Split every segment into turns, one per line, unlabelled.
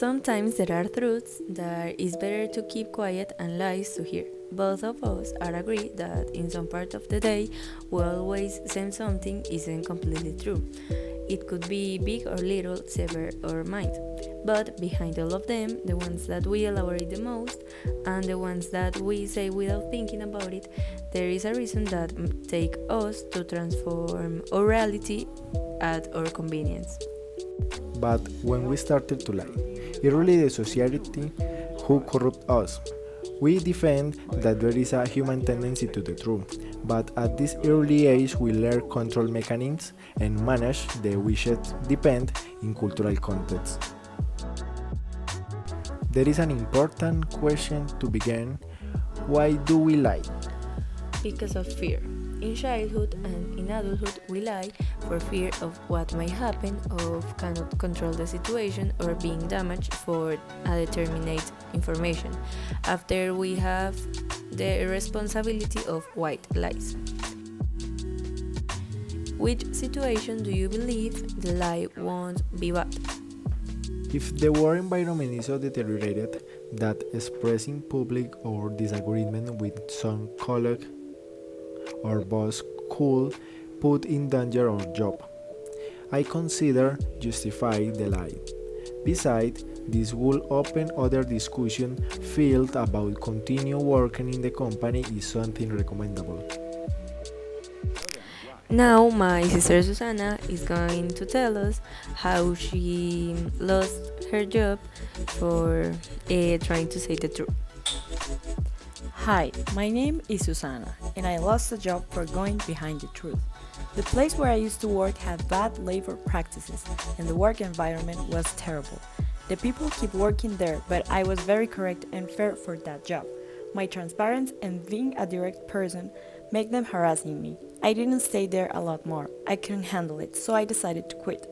Sometimes there are truths that is better to keep quiet and lies to hear. Both of us are agree that in some part of the day we always say something isn't completely true. It could be big or little, severe or mild. But behind all of them, the ones that we elaborate the most and the ones that we say without thinking about it, there is a reason that take us to transform our reality at our convenience.
But when we started to lie, it really the society who corrupt us. We defend that there is a human tendency to the truth, but at this early age we learn control mechanisms and manage the wishes depend in cultural context. There is an important question to begin. Why do we lie?
Because of fear. In childhood and in adulthood, we lie for fear of what might happen, of cannot control the situation, or being damaged for a determinate information. After we have the responsibility of white lies. Which situation do you believe the lie won't be bad?
If the work environment is so deteriorated that expressing public or disagreement with some colleague or boss could put in danger our job, I consider justify the lie. Besides, this will open other discussion field about continue working in the company is something recommendable.
Now, my sister Susana is going to tell us how she lost her job for trying to say the truth.
Hi, my name is Susana, and I lost a job for going behind the truth. The place where I used to work had bad labor practices, and the work environment was terrible. The people keep working there, but I was very correct and fair for that job. My transparency and being a direct person make them harassing me. I didn't stay there a lot more. I couldn't handle it, so I decided to quit.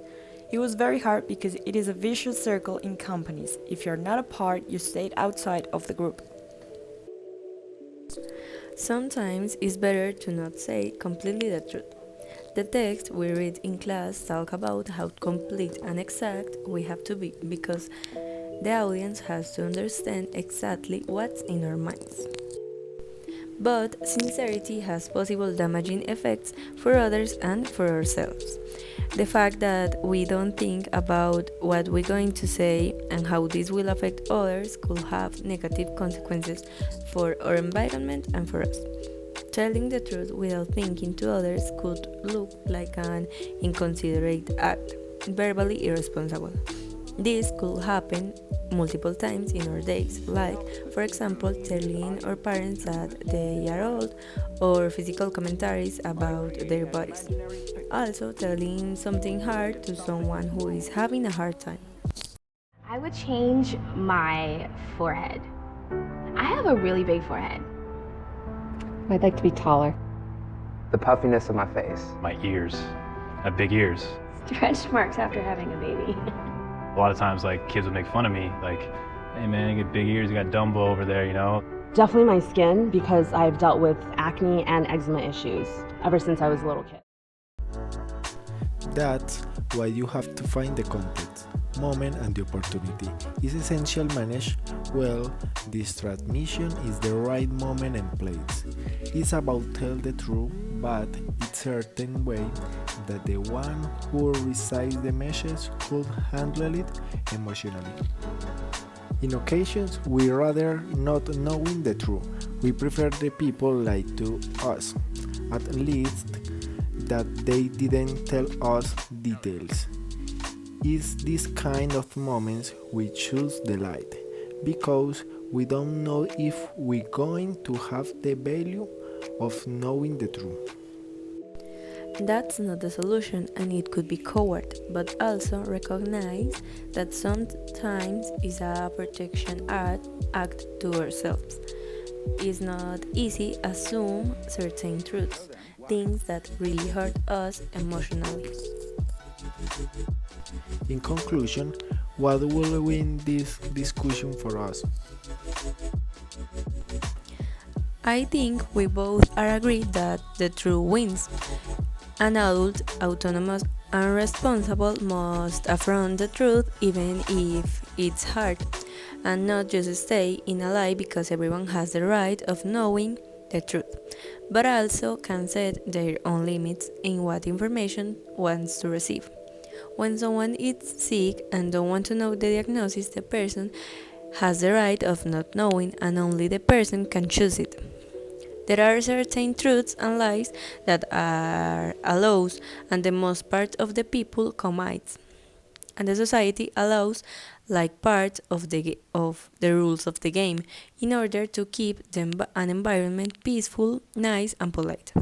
It was very hard because it is a vicious circle in companies. If you're not a part, you stayed outside of the group.
Sometimes it's better to not say completely the truth. The text we read in class talk about how complete and exact we have to be because the audience has to understand exactly what's in our minds. But sincerity has possible damaging effects for others and for ourselves. The fact that we don't think about what we're going to say and how this will affect others could have negative consequences for our environment and for us. Telling the truth without thinking to others could look like an inconsiderate act, verbally irresponsible. This could happen multiple times in our days, like, for example, telling our parents that they are old or physical commentaries about their bodies. Also, telling something hard to someone who is having a hard time.
I would change my forehead. I have a really big forehead.
I'd like to be taller.
The puffiness of my face.
My ears. I have big ears.
Stretch marks after having a baby.
A lot of times, kids would make fun of me, hey man, you got big ears, you got Dumbo over there, you know?
Definitely my skin, because I've dealt with acne and eczema issues ever since I was a little kid.
That's why you have to find the context, moment and the opportunity. Is essential manage well this transmission is the right moment and place. It's about tell the truth, but it's certain way that the one who receives the message could handle it emotionally. In occasions, we rather not knowing the truth. We prefer the people lie to us, at least that they didn't tell us details. It's this kind of moments we choose the light, because we don't know if we're going to have the value of knowing the truth.
That's not the solution and it could be coward, but also recognize that sometimes is a protection act to ourselves. It's not easy assume certain truths, things that really hurt us emotionally.
In conclusion, what will win this discussion for us?
I think we both are agreed that the truth wins. An adult, autonomous and responsible must affront the truth even if its heart, and not just stay in a lie because everyone has the right of knowing the truth, but also can set their own limits in what information wants to receive. When someone is sick and don't want to know the diagnosis, the person has the right of not knowing, and only the person can choose it. There are certain truths and lies that are allowed, and the most part of the people commits, and the society allows like part of the rules of the game in order to keep an environment peaceful, nice, and polite.